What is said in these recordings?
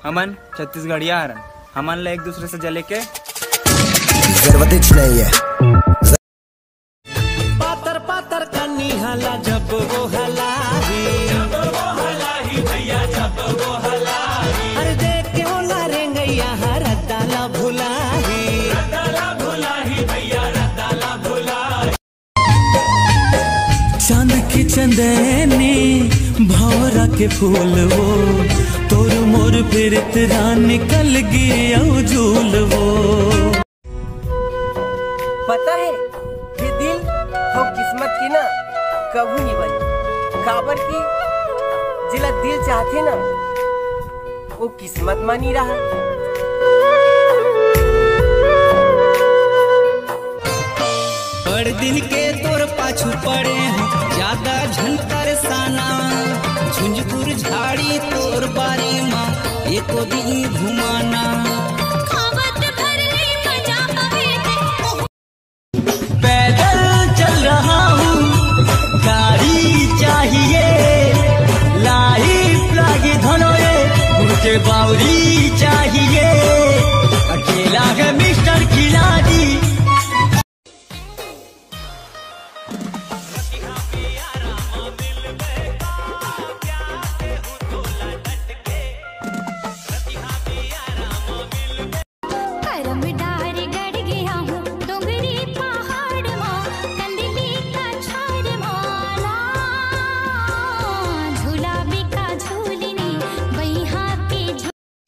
हमन छत्तीसगढ़िया हरन, हमन ला एक दूसरे से जले के जरूरत नहीं है। पातर पातर कन्नी हला जब वो हलाही भैया जब वो हलाही, अरे देख के होला रेंगैया रद्दाला भुलाही भैया रद्दाला भुलाही। चांद की चंदनी भौरा के फूल वो तोर मोर फिर तेरा निकल गया झूल वो। पता है ये दिल हो किस्मत की ना कभी नहीं बनी, काबर की जिला दिल चाहते ना वो किस्मत मानी रहा। बड़ दिन के तोर पाछू पड़े हैं ज्यादा झंकर साना, झुंझपुर झाड़ी तोर बारे माँ एको दिन घुमाना। पैदल चल रहा हूँ गाड़ी चाहिए, लाइफ लागी धनोए मुझे बावरी चाहिए, अकेला है मिस्टर खिलाड़ी।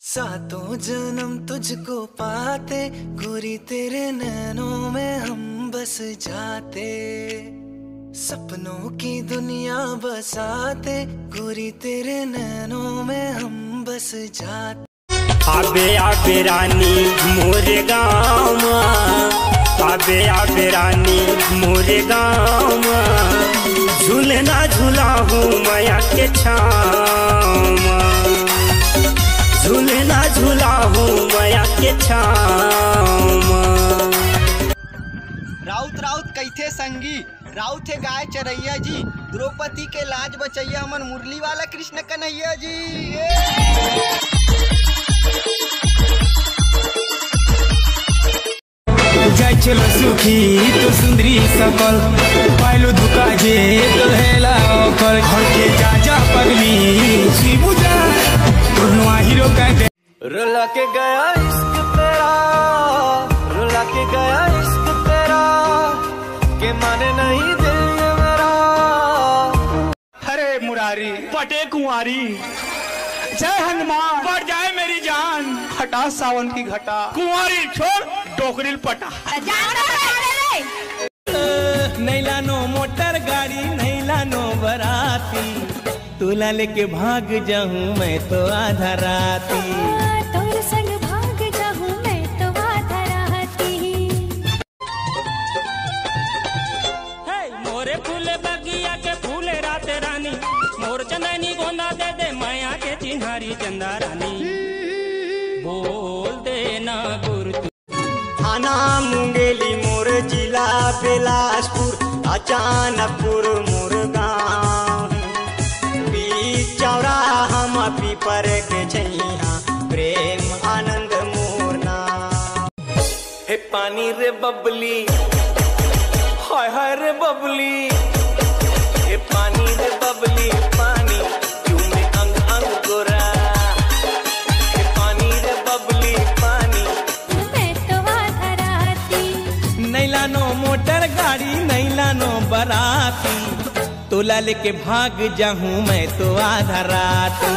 सातों जन्म तुझको पाते गोरी तेरे नैनों में हम बस जाते, सपनों की दुनिया बसाते गोरी तेरे नैनों में हम बस जाते। आबे आबे रानी मोरे गाँव, आबे आबे रानी मोरे गाँव, झूलना झूला हूँ माया के छाँव, झूलना झूला हूँ माया के छाँव। राउत राउत कैथे संगी, राउत है गाय चरैया जी, द्रौपदी के लाज बचैया हमन मुरली वाला कृष्ण कन्हैया जी। जय चलो सुखी तो सुंदरी सकल, पायलो धुका जे तो हेला ओकर, घर के जा जा पगली शिवजा तुरनुआ हीरो कहते। रुला के गया इश्क तेरा, रुला के गया इश्क तेरा, के माने नहीं दिल मेरा। हरे मुरारी पटे कुंवारी, जय हनुमान बढ़ जाए मेरी जान, हटा सावन की घटा, कुंवारी छोड़ डोकरिल पटा। नहीं लानो मोटर गाड़ी नहीं लानो बराती, तुला लेके भाग जाऊं मैं तो आधा राती, तोर संग भाग जाऊं मैं तो आधा राती। मोरे फूले बगिया के फूले रात रानी, मोर चंदनी गोंदा दे दे माया के चिन्हारी चंदा रानी, बोल देना गुरु। थाना मुंगेली मोर जिला बिलासपुर, अचानकपुर मोर गाँव, बीच चौराहा हम पीपर के छैया, प्रेम आनंद मोर नाम। हे पानी रे बबली, हाय हाय रे बबली, हे पानी रे बबली पानी क्यों में अंग अंग गोरा, हे पानी रे बबली पानी मैं तो आधा राती। नहीं लानो मोटर गाड़ी नहीं लानो बराती, तोला लेके भाग जाऊं मैं तो आधा राती।